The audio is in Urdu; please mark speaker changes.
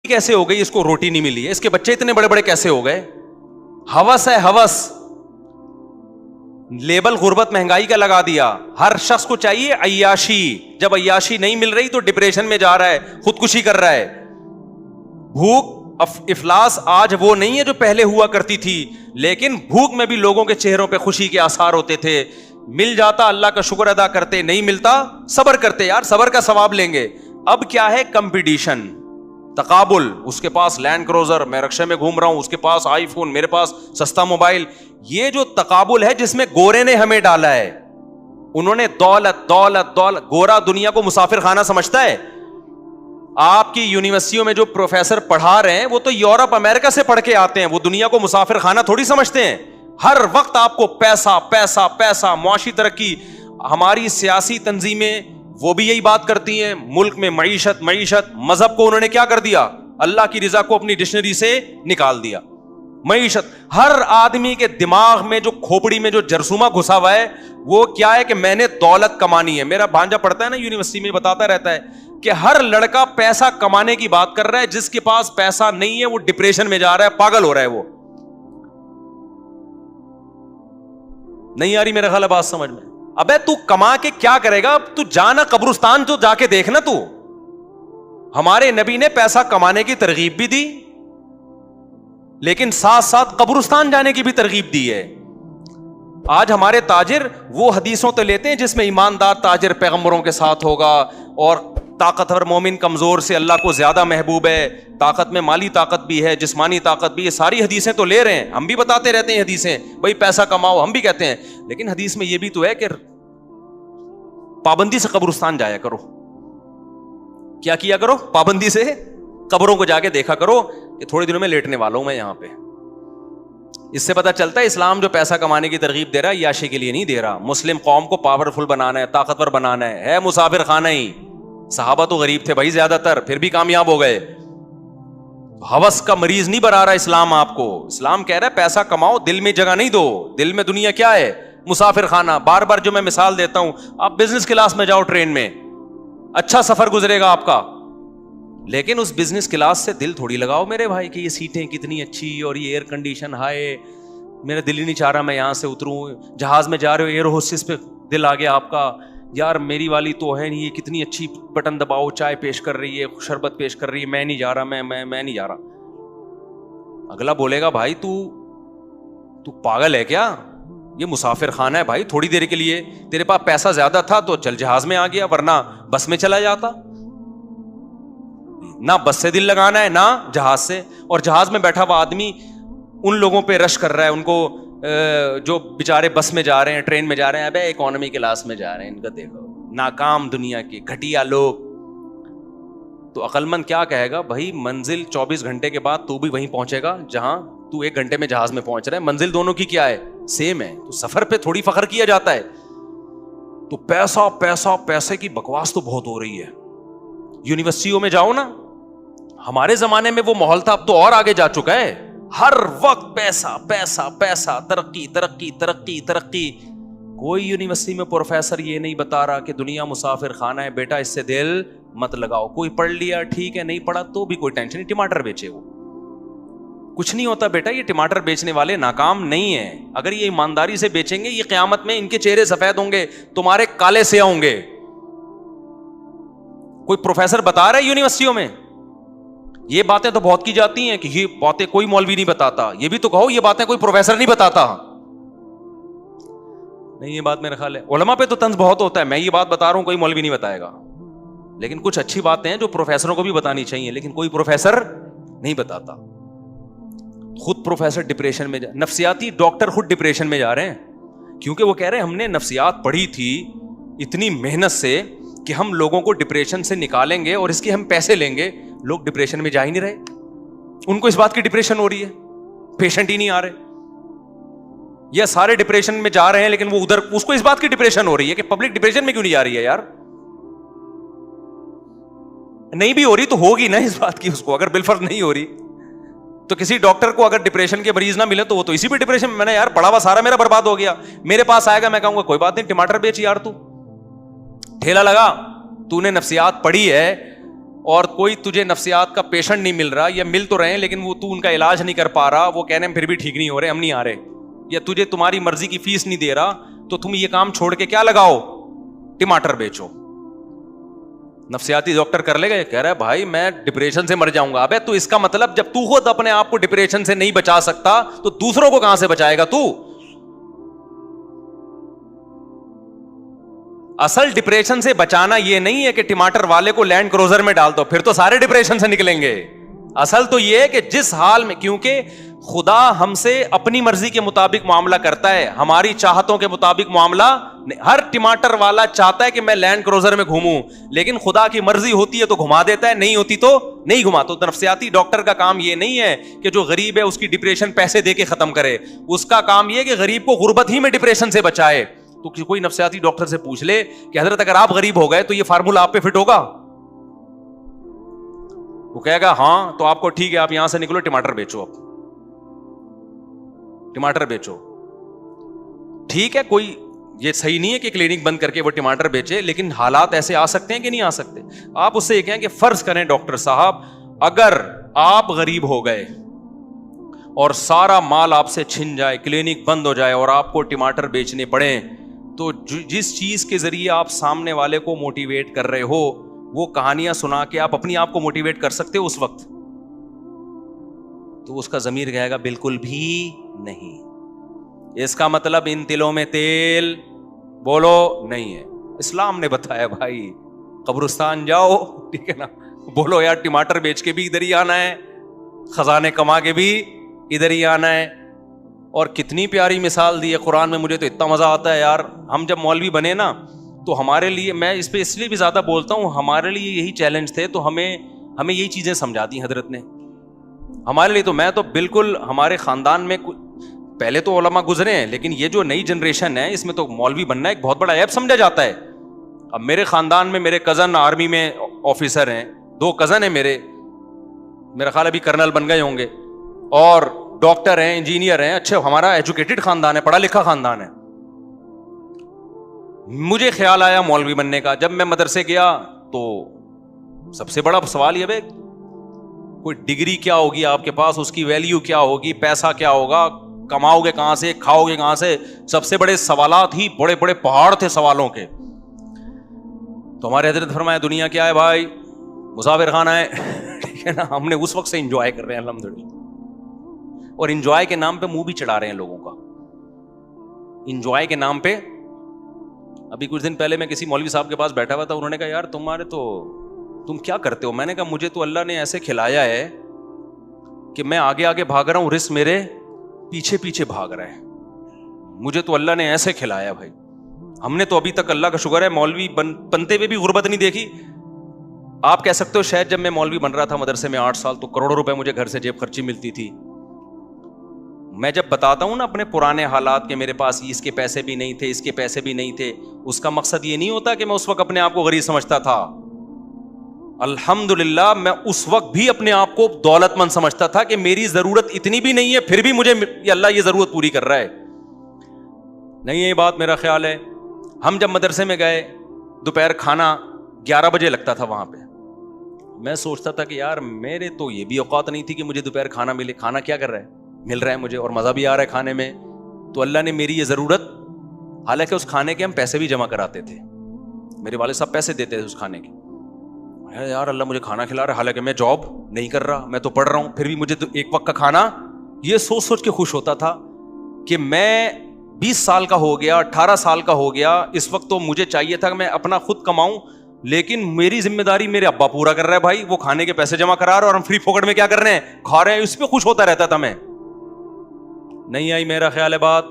Speaker 1: کیسے ہو گئی, اس کو روٹی نہیں ملی ہے, اس کے بچے اتنے بڑے بڑے کیسے ہو گئے. ہوس ہے ہوس, لیبل غربت مہنگائی کا لگا دیا. ہر شخص کو چاہیے عیاشی, جب عیاشی نہیں مل رہی تو ڈپریشن میں جا رہا ہے, خودکشی کر رہا ہے. بھوک افلاس آج وہ نہیں ہے جو پہلے ہوا کرتی تھی, لیکن بھوک میں بھی لوگوں کے چہروں پہ خوشی کے آثار ہوتے تھے. مل جاتا اللہ کا شکر ادا کرتے, نہیں ملتا صبر کرتے, یار صبر کا ثواب لیں گے. اب کیا ہے, کمپٹیشن, تقابل. اس کے پاس لینڈ کروزر, میں رکشے میں گھوم رہا ہوں, اس کے پاس آئی فون, میرے پاس سستا موبائل. یہ جو تقابل ہے جس میں گورے نے ہمیں ڈالا ہے, انہوں نے دولت دولت دولت. گورا دنیا کو مسافر خانہ سمجھتا ہے. آپ کی یونیورسٹیوں میں جو پروفیسر پڑھا رہے ہیں وہ تو یورپ امریکہ سے پڑھ کے آتے ہیں, وہ دنیا کو مسافر خانہ تھوڑی سمجھتے ہیں. ہر وقت آپ کو پیسہ پیسہ پیسہ, معاشی ترقی. ہماری سیاسی تنظیمیں وہ بھی یہی بات کرتی ہیں, ملک میں معیشت معیشت. مذہب کو انہوں نے کیا کر دیا, اللہ کی رضا کو اپنی ڈکشنری سے نکال دیا. معیشت, ہر آدمی کے دماغ میں جو کھوپڑی میں جو جرثومہ گھسا ہوا ہے وہ کیا ہے کہ میں نے دولت کمانی ہے. میرا بھانجا پڑھتا ہے نا یونیورسٹی میں, بتاتا رہتا ہے کہ ہر لڑکا پیسہ کمانے کی بات کر رہا ہے, جس کے پاس پیسہ نہیں ہے وہ ڈپریشن میں جا رہا ہے, پاگل ہو رہا ہے. وہ نہیں آ رہی میرا خیال ہے بات سمجھ میں. ابے تو کما کے کیا کرے گا, تو جانا قبرستان تو جا کے دیکھنا. تو ہمارے نبی نے پیسہ کمانے کی ترغیب بھی دی, لیکن ساتھ ساتھ قبرستان جانے کی بھی ترغیب دی ہے. آج ہمارے تاجر وہ حدیثوں تو لیتے ہیں جس میں ایماندار تاجر پیغمبروں کے ساتھ ہوگا, اور طاقتور مومن کمزور سے اللہ کو زیادہ محبوب ہے. طاقت میں مالی طاقت بھی ہے, جسمانی طاقت بھی ہے, ساری حدیثیں تو لے رہے ہیں. ہم بھی بتاتے رہتے ہیں حدیثیں, بھائی پیسہ کماؤ, ہم بھی کہتے ہیں. لیکن حدیث میں یہ بھی تو ہے کہ پابندی سے قبرستان جایا کرو. کیا کیا کرو, پابندی سے قبروں کو جا کے دیکھا کرو کہ تھوڑے دنوں میں لیٹنے والا ہوں میں یہاں پہ. اس سے پتا چلتا ہے اسلام جو پیسہ کمانے کی ترغیب دے رہا ہے عیاشی کے لیے نہیں دے رہا. مسلم قوم کو پاورفل بنانا ہے, طاقتور بنانا ہے مسافر خانہ ہی. صحابہ تو غریب تھے بھائی زیادہ تر, پھر بھی کامیاب ہو گئے. ہوس کا مریض نہیں بنا رہا اسلام آپ کو. اسلام کہہ رہا ہے پیسہ کماؤ, دل میں جگہ نہیں دو. دل میں دنیا کیا ہے, مسافر خانہ. بار بار جو میں مثال دیتا ہوں, آپ بزنس کلاس میں جاؤ ٹرین میں, اچھا سفر گزرے گا آپ کا, لیکن اس بزنس کلاس سے دل تھوڑی لگاؤ میرے بھائی کہ یہ سیٹیں کتنی اچھی اور یہ ایئر کنڈیشن ہائے, میرا دل ہی نہیں چاہ رہا میں یہاں سے اتروں. جہاز میں جا رہے ہو, ایئر ہوسٹس پہ دل آ گیا آپ کا, یار میری والی تو ہے نہیں, یہ کتنی اچھی بٹن دباؤ, چائے پیش کر رہی ہے, شربت پیش کر رہی ہے, میں نہیں جا رہا, میں نہیں جا رہا. اگلا بولے گا بھائی تو پاگل ہے کیا, یہ مسافر خانہ ہے بھائی. تھوڑی دیر کے لیے تیرے پاس پیسہ زیادہ تھا تو چل جہاز میں آ گیا, ورنہ بس میں چلا جاتا. نہ بس سے دل لگانا ہے نہ جہاز سے. اور جہاز میں بیٹھا ہوا آدمی ان لوگوں پہ رش کر رہا ہے, ان کو جو بیچارے بس میں جا رہے ہیں, ٹرین میں جا رہے ہیں, ابے اکانومی کلاس میں جا رہے ہیں, ان کا دیکھو ناکام دنیا کے گھٹیا لوگ. تو عقل مند کیا کہے گا, بھائی منزل 24 گھنٹے کے بعد تو بھی وہیں پہنچے گا جہاں تو 1 گھنٹے میں جہاز میں پہنچ رہا ہے. منزل دونوں کی کیا ہے, سیم ہے. تو سفر پہ تھوڑی فخر کیا جاتا ہے. تو پیسہ پیسہ پیسے کی بکواس تو بہت ہو رہی ہے. یونیورسٹیوں میں جاؤ نا, ہمارے زمانے میں وہ ماحول تھا, اب تو اور آگے جا چکا ہے. ہر وقت پیسہ پیسہ پیسہ, ترقی ترقی ترقی ترقی. کوئی یونیورسٹی میں پروفیسر یہ نہیں بتا رہا کہ دنیا مسافر خانہ ہے, بیٹا اس سے دل مت لگاؤ. کوئی پڑھ لیا ٹھیک ہے, نہیں پڑھا تو بھی کوئی ٹینشن نہیں, ٹماٹر بیچے وہ, کچھ نہیں ہوتا بیٹا. یہ ٹماٹر بیچنے والے ناکام نہیں ہیں. اگر یہ ایمانداری سے بیچیں گے, یہ قیامت میں ان کے چہرے سفید ہوں گے, تمہارے کالے سیاہ ہوں گے. کوئی پروفیسر بتا رہا ہے یونیورسٹیوں میں, یہ باتیں تو بہت کی جاتی ہیں کہ یہ باتیں کوئی مولوی نہیں بتاتا. یہ بھی تو کہو یہ باتیں کوئی پروفیسر نہیں بتاتا. نہیں, یہ بات میرا خیال ہے علماء پہ تو طنز بہت ہوتا ہے. میں یہ بات بتا رہا ہوں, کوئی مولوی نہیں بتائے گا. لیکن کچھ اچھی باتیں ہیں جو پروفیسروں کو بھی بتانی چاہیے, لیکن کوئی پروفیسر نہیں بتاتا. خود پروفیسر ڈپریشن میں نفسیاتی ڈاکٹر خود ڈپریشن میں جا رہے ہیں, کیونکہ وہ کہہ رہے ہیں ہم نے نفسیات پڑھی تھی اتنی محنت سے کہ ہم لوگوں کو ڈپریشن سے نکالیں گے اور اس کے ہم پیسے لیں گے. لوگ ڈپریشن میں جا ہی نہیں رہے. ان کو اس بات کی ڈپریشن ہو رہی ہے, پیشنٹ ہی نہیں آ رہے. یا سارے ڈپریشن میں جا رہے ہیں لیکن وہ ادھر اس کو اس بات کی ڈپریشن ہو رہی ہے کہ پبلک ڈپریشن میں کیوں نہیں جا رہی ہے. یار نہیں بھی ہو رہی تو ہوگی نا اس بات کی اس کو, اگر بالفرض نہیں ہو رہی تو کسی ڈاکٹر کو اگر ڈپریشن کے مریض نہ ملے تو وہ تو اسی پہ ڈپریشن میں نے, یار پڑھا ہوا سارا میرا برباد ہو گیا. میرے پاس آئے گا, میں کہوں گا کوئی بات نہیں, ٹماٹر بیچ یار, تو ٹھیلا لگا, تو نے نفسیات پڑھی ہے, اور کوئی تجھے نفسیات کا پیشنٹ نہیں مل رہا, یا مل تو رہے ہیں لیکن وہ تو ان کا علاج نہیں کر پا رہا, وہ کہنے پھر بھی ٹھیک نہیں ہو رہے, ہم نہیں آ رہے, یا تجھے تمہاری مرضی کی فیس نہیں دے رہا, تو تم یہ کام چھوڑ کے کیا لگاؤ, ٹماٹر بیچو. نفسیاتی ڈاکٹر کر لے گا, کہہ رہا ہے بھائی میں ڈپریشن سے مر جاؤں گا. ابے تو اس کا مطلب جب تو خود اپنے آپ کو ڈپریشن سے نہیں بچا سکتا تو دوسروں کو کہاں سے بچائے گا تو. اصل ڈپریشن سے بچانا یہ نہیں ہے کہ ٹماٹر والے کو لینڈ کروزر میں ڈال دو, پھر تو سارے ڈپریشن سے نکلیں گے. اصل تو یہ ہے کہ جس حال میں, کیونکہ خدا ہم سے اپنی مرضی کے مطابق معاملہ کرتا ہے, ہماری چاہتوں کے مطابق معاملہ. ہر ٹماٹر والا چاہتا ہے کہ میں لینڈ کروزر میں گھوموں, لیکن خدا کی مرضی ہوتی ہے تو گھما دیتا ہے, نہیں ہوتی تو نہیں گھما. تو نفسیاتی ڈاکٹر کا کام یہ نہیں ہے کہ جو غریب ہے اس کی ڈپریشن پیسے دے کے ختم کرے, اس کا کام یہ ہے کہ غریب کو غربت ہی میں ڈپریشن سے بچائے. تو کوئی نفسیاتی ڈاکٹر سے پوچھ لے کہ حضرت اگر آپ غریب ہو گئے تو یہ فارمولا آپ پہ فٹ ہوگا؟ وہ کہے گا ہاں, تو آپ کو ٹھیک ہے, آپ یہاں سے نکلو, ٹماٹر بیچو, اب ٹماٹر بیچو. ٹھیک ہے, کوئی یہ صحیح نہیں ہے کہ کلینک بند کر کے وہ ٹماٹر بیچے, لیکن حالات ایسے آ سکتے ہیں کہ نہیں آ سکتے. آپ اس سے یہ کہیں کہ فرض کریں ڈاکٹر صاحب اگر آپ غریب ہو گئے اور سارا مال آپ سے چھن جائے, کلینک بند ہو جائے اور آپ کو ٹماٹر بیچنے پڑے, تو جس چیز کے ذریعے آپ سامنے والے کو موٹیویٹ کر رہے ہو وہ کہانیاں سنا کے آپ اپنی آپ کو موٹیویٹ کر سکتے ہو اس وقت, تو اس کا ضمیر کہے گا بالکل بھی نہیں. اس کا مطلب ان تلوں میں تیل بولو نہیں ہے. اسلام نے بتایا بھائی قبرستان جاؤ, ٹھیک ہے نا, بولو یار ٹماٹر بیچ کے بھی ادھر ہی آنا ہے, خزانے کما کے بھی ادھر ہی آنا ہے. اور کتنی پیاری مثال دی ہے قرآن میں, مجھے تو اتنا مزہ آتا ہے یار. ہم جب مولوی بنے نا تو ہمارے لیے, میں اس پہ اس لیے بھی زیادہ بولتا ہوں, ہمارے لیے یہی چیلنج تھے, تو ہمیں یہی چیزیں سمجھا دی حضرت نے ہمارے لیے. تو میں تو بالکل, ہمارے خاندان میں پہلے تو علماء گزرے ہیں, لیکن یہ جو نئی جنریشن ہے اس میں تو مولوی بننا ایک بہت بڑا عیب سمجھا جاتا ہے. اب میرے خاندان میں میرے کزن آرمی میں آفیسر ہیں, 2 کزن ہیں میرا خیال ابھی کرنل بن گئے ہوں گے, اور ڈاکٹر ہیں, انجینئر ہیں. اچھا, ہمارا ایجوکیٹڈ خاندان ہے, پڑھا لکھا خاندان ہے. مجھے خیال آیا مولوی بننے کا. جب میں مدرسے گیا تو سب سے بڑا سوال یہ, کوئی ڈگری کیا ہوگی آپ کے پاس, اس کی ویلیو کیا ہوگی, پیسہ کیا ہوگا, کماؤ گے کہاں سے, کھاؤ گے کہاں سے. سب سے بڑے سوالات ہی بڑے بڑے پہاڑ تھے سوالوں کے. تو ہمارے حضرت فرمایا دنیا کیا ہے بھائی, مسافر خانہ ہے, ٹھیک ہے نا. ہم نے اس وقت سے انجوائے کر رہے ہیں الحمدللہ, اور انجوائے کے نام پہ منہ بھی چڑھا رہے ہیں لوگوں کا, انجوائے کے نام پہ. ابھی کچھ دن پہلے میں کسی مولوی صاحب کے پاس بیٹھا ہوا تھا, انہوں نے کہا یار تم کیا کرتے ہو؟ میں نے کہا مجھے تو اللہ نے ایسے کھلایا ہے کہ میں آگے آگے بھاگ رہا ہوں, رزق میرے پیچھے پیچھے بھاگ رہا ہے. مجھے تو اللہ نے ایسے کھلایا بھائی. ہم نے تو ابھی تک اللہ کا شکر ہے مولوی بنتے ہوئے بھی غربت نہیں دیکھی. آپ کہہ سکتے ہو شاید جب میں مولوی بن رہا تھا مدرسے میں 8 سال, تو کروڑوں روپے مجھے گھر سے جیب خرچی ملتی تھی. میں جب بتاتا ہوں نا اپنے پرانے حالات کہ میرے پاس اس کے پیسے بھی نہیں تھے, اس کے پیسے بھی نہیں تھے, اس کا مقصد یہ نہیں ہوتا کہ میں اس وقت اپنے آپ کو غریب سمجھتا تھا. الحمدللہ میں اس وقت بھی اپنے آپ کو دولت مند سمجھتا تھا کہ میری ضرورت اتنی بھی نہیں ہے, پھر بھی مجھے اللہ یہ ضرورت پوری کر رہا ہے. نہیں یہ بات میرا خیال ہے. ہم جب مدرسے میں گئے, دوپہر کھانا 11 بجے لگتا تھا وہاں پہ. میں سوچتا تھا کہ یار میرے تو یہ بھی اوقات نہیں تھی کہ مجھے دوپہر کھانا ملے. کھانا کیا کر رہا ہے, مل رہا ہے مجھے, اور مزہ بھی آ رہا ہے کھانے میں. تو اللہ نے میری یہ ضرورت, حالانکہ اس کھانے کے ہم پیسے بھی جمع کراتے تھے, میرے والد صاحب پیسے دیتے تھے اس کھانے کے. یار اللہ مجھے کھانا کھلا رہا ہے, حالانکہ میں جاب نہیں کر رہا, میں تو پڑھ رہا ہوں, پھر بھی مجھے تو ایک وقت کا کھانا. یہ سوچ سوچ کے خوش ہوتا تھا کہ میں 20 سال کا ہو گیا, 18 سال کا ہو گیا, اس وقت تو مجھے چاہیے تھا کہ میں اپنا خود کماؤں, لیکن میری ذمہ داری میرے ابا پورا کر رہا ہے بھائی. وہ کھانے کے پیسے جمع کرا رہا ہے اور ہم فری پھوکٹ میں کیا کر رہے ہیں, کھا رہے ہیں. اس پہ خوش ہوتا رہتا تھا میں. نہیں آئی میرا خیال ہے بات.